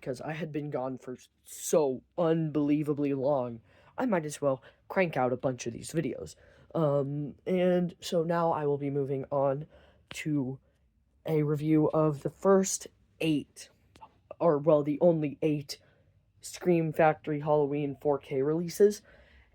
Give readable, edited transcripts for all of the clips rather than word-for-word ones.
because I had been gone for so unbelievably long. I might as well crank out a bunch of these videos. And so now I will be moving on to a review of the first 8, or well, the only 8 Scream Factory Halloween 4K releases.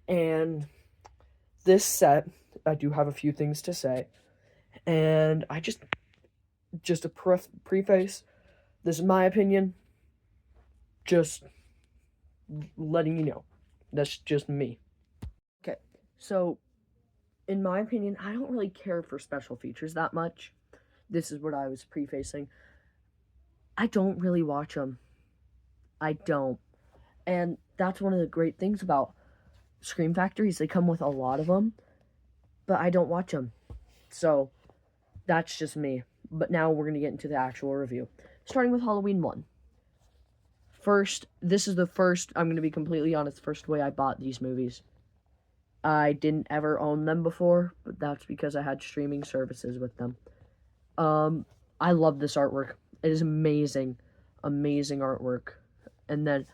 And this set, I do have a few things to say. And I just a preface, this is my opinion, just letting you know. That's just me. Okay, so in my opinion, I don't really care for special features that much. This is what I was prefacing. I don't really watch them. I don't. And that's one of the great things about Scream Factories. They come with a lot of them, but I don't watch them. So that's just me. But now we're going to get into the actual review. Starting with Halloween 1. First, this is the first, I'm going to be completely honest, first way I bought these movies. I didn't ever own them before, but that's because I had streaming services with them. I love this artwork. It is amazing. Amazing artwork. And then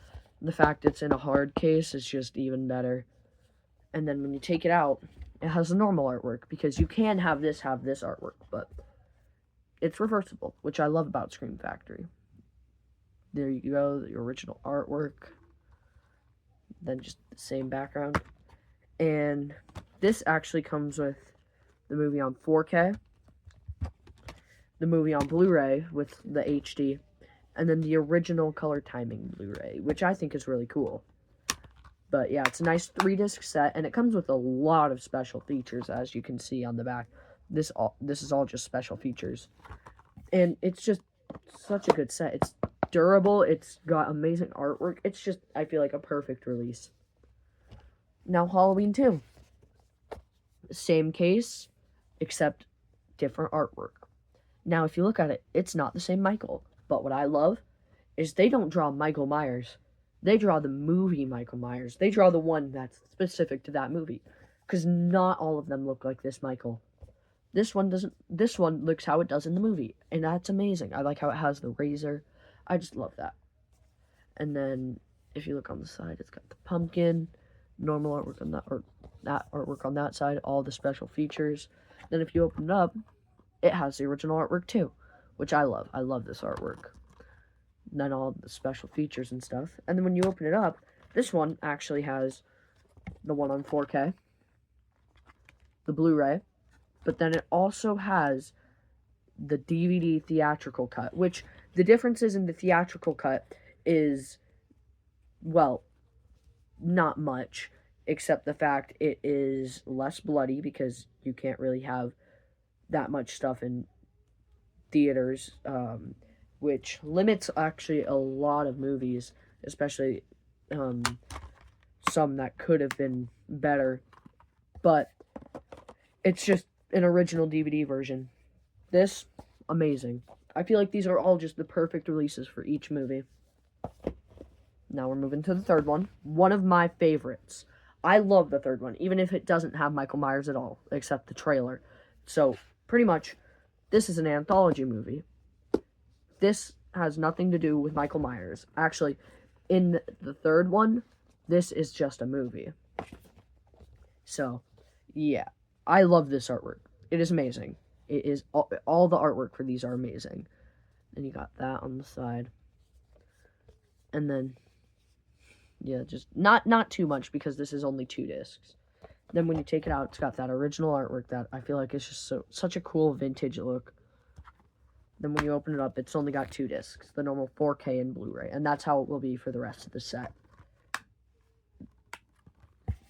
the fact it's in a hard case is just even better. And then when you take it out, it has a normal artwork, because you can have this artwork, but it's reversible, which I love about Scream Factory. There you go, the original artwork. Then just the same background. And this actually comes with the movie on 4K, the movie on Blu-ray with the HD, and then the original color timing Blu-ray, which I think is really cool. But yeah, it's a nice 3-disc set, and it comes with a lot of special features, as you can see on the back. This is all just special features. And it's just such a good set. It's durable, it's got amazing artwork. It's just, I feel like, a perfect release. Now, Halloween 2. Same case, except different artwork. Now, if you look at it, it's not the same Michael. But what I love is they don't draw Michael Myers. They draw the movie Michael Myers. They draw the one that's specific to that movie. Because not all of them look like this Michael. This one doesn't. This one looks how it does in the movie. And that's amazing. I like how it has the razor. I just love that. And then, if you look on the side, it's got the pumpkin, normal artwork on that, or that artwork on that side, all the special features. Then if you open it up, it has the original artwork too, which I love. I love this artwork. And then all the special features and stuff. And then when you open it up, this one actually has the one on 4K, the Blu-ray, but then it also has the DVD theatrical cut, which the differences in the theatrical cut is, well, not much, except the fact it is less bloody, because you can't really have that much stuff in theaters, which limits actually a lot of movies, especially some that could have been better. But it's just an original DVD version. This, amazing. I feel like these are all just the perfect releases for each movie. Now we're moving to the third one. One of my favorites. I love the third one, even if it doesn't have Michael Myers at all, except the trailer. So, pretty much, this is an anthology movie. This has nothing to do with Michael Myers. Actually, in the third one, this is just a movie. So, yeah. I love this artwork. It is amazing. It is all the artwork for these are amazing. And you got that on the side. And then, yeah, just not too much, because this is only 2 discs. Then when you take it out, it's got that original artwork that I feel like is just such a cool vintage look. Then when you open it up, it's only got 2 discs, the normal 4K and Blu-ray, and that's how it will be for the rest of the set.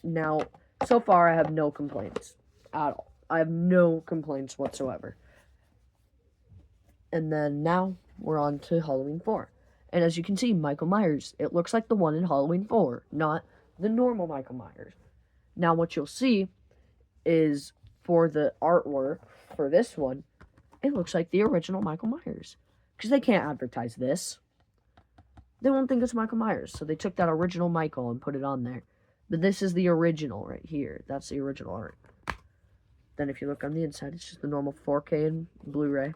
Now, so far I have no complaints at all. I have no complaints whatsoever. And then now we're on to Halloween 4. And as you can see, Michael Myers, it looks like the one in Halloween 4, not the normal Michael Myers. Now what you'll see is, for the artwork for this one, it looks like the original Michael Myers. Because they can't advertise this. They won't think it's Michael Myers. So they took that original Michael and put it on there. But this is the original right here. That's the original art. Then if you look on the inside, it's just the normal 4K and Blu-ray.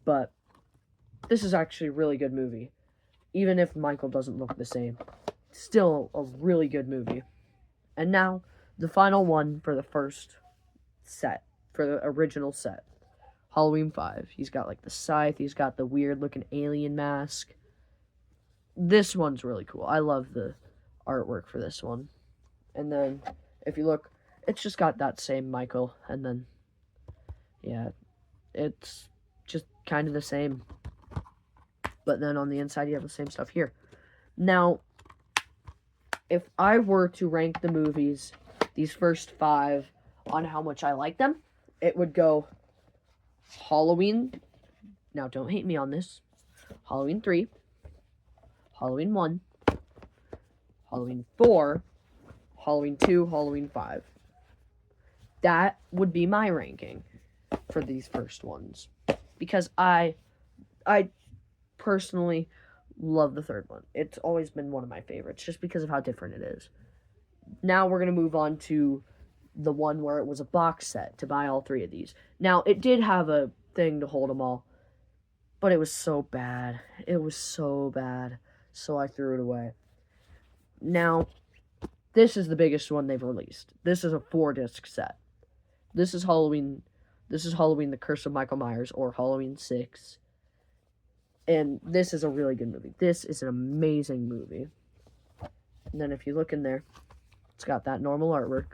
But this is actually a really good movie. even if Michael doesn't look the same. Still a really good movie. And now, the final one for the first set, for the original set. Halloween 5. He's got like the scythe, he's got the weird looking alien mask. This one's really cool. I love the artwork for this one. And then, if you look, it's just got that same Michael, and then, yeah, it's just kind of the same. But then on the inside, you have the same stuff here. Now, if I were to rank the movies, these first 5, on how much I like them, it would go Halloween. Now, don't hate me on this. Halloween 3. Halloween 1. Halloween 4. Halloween 2. Halloween 5. That would be my ranking for these first ones. Because I personally love the third one. It's always been one of my favorites, just because of how different it is. Now we're going to move on to the one where it was a box set to buy all 3 of these. Now, it did have a thing to hold them all, but it was so bad. It was so bad. So I threw it away. Now, this is the biggest one they've released. This is a 4-disc set. This is Halloween. This is Halloween: The Curse of Michael Myers, or Halloween 6. And this is a really good movie. This is an amazing movie. And then if you look in there, it's got that normal artwork.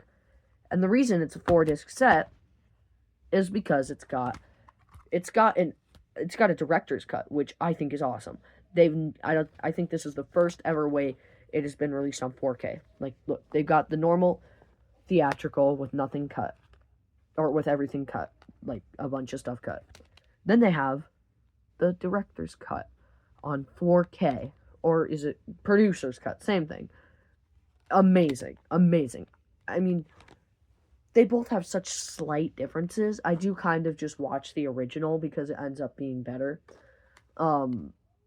And the reason it's a 4-disc set is because it's got a director's cut, which I think is awesome. I think this is the first ever way it has been released on 4K. Like, look, they've got the normal theatrical with nothing cut, or with everything cut, like a bunch of stuff cut. Then they have the director's cut on 4K, or is it producer's cut? Same thing. Amazing. I mean, they both have such slight differences. I do kind of just watch the original because it ends up being better.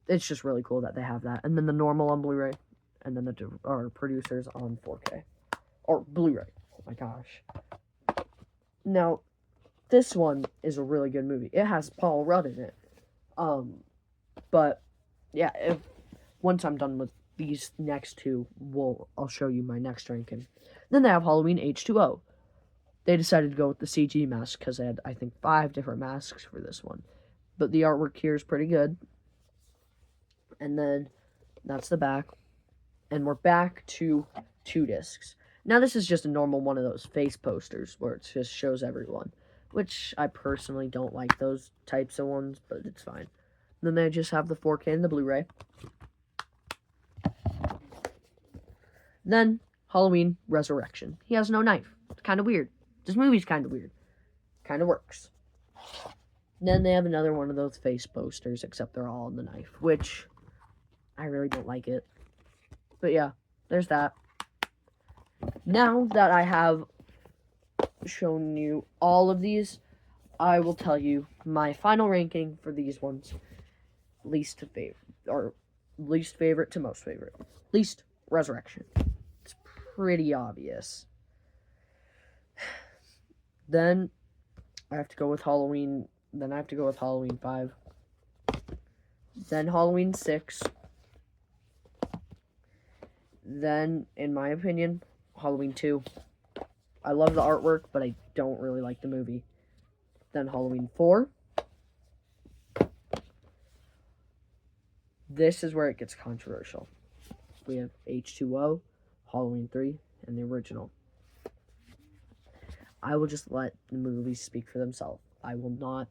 It's just really cool that they have that. And then the normal on Blu-ray, and then the producers on 4K. Or Blu-ray. Oh my gosh. Now, this one is a really good movie. It has Paul Rudd in it. But yeah, once I'm done with these next 2, I'll show you my next ranking. Then they have Halloween H2O. They decided to go with the CG mask because they had, I think, 5 different masks for this one. But the artwork here is pretty good. And then that's the back. And we're back to 2 discs. Now this is just a normal one of those face posters where it just shows everyone, which I personally don't like those types of ones, but it's fine. Then they just have the 4K and the Blu-ray. Then Halloween Resurrection. He has no knife. It's kind of weird. This movie's kind of weird. Kind of works. Then they have another one of those face posters, except they're all on the knife, which I really don't like it. But yeah, there's that. Now that I have shown you all of these, I will tell you my final ranking for these ones. Least favorite to most favorite. Least, Resurrection. It's pretty obvious. Then I have to go with Halloween. Then I have to go with Halloween 5. Then Halloween 6. Then, in my opinion, Halloween 2. I love the artwork, but I don't really like the movie. Then Halloween 4. This is where it gets controversial. We have H2O, Halloween 3, and the original. I will just let the movies speak for themselves. I will not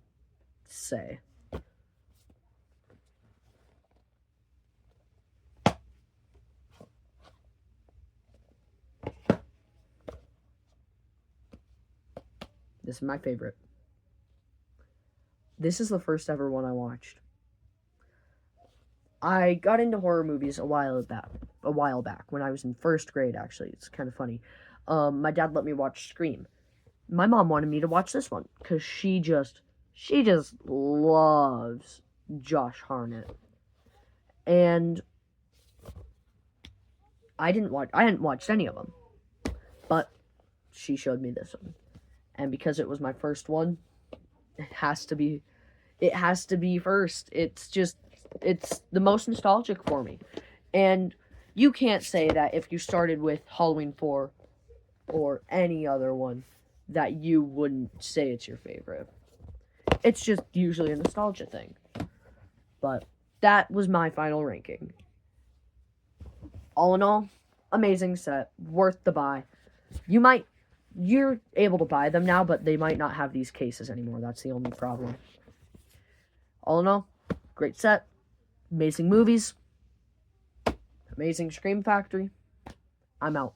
say. This is my favorite. This is the first ever one I watched. I got into horror movies a while back when I was in first grade, actually. It's kind of funny. My dad let me watch Scream. My mom wanted me to watch this one because she just loves Josh Hartnett. And I hadn't watched any of them. But she showed me this one. And because it was my first one, it has to be first. It's just it's the most nostalgic for me. And you can't say that if you started with Halloween 4 or any other one that you wouldn't say it's your favorite. It's just usually a nostalgia thing. But that was my final ranking. All in all, amazing set, worth the buy. You're able to buy them now, but they might not have these cases anymore. That's the only problem. All in all, great set, amazing movies, amazing Scream Factory. I'm out.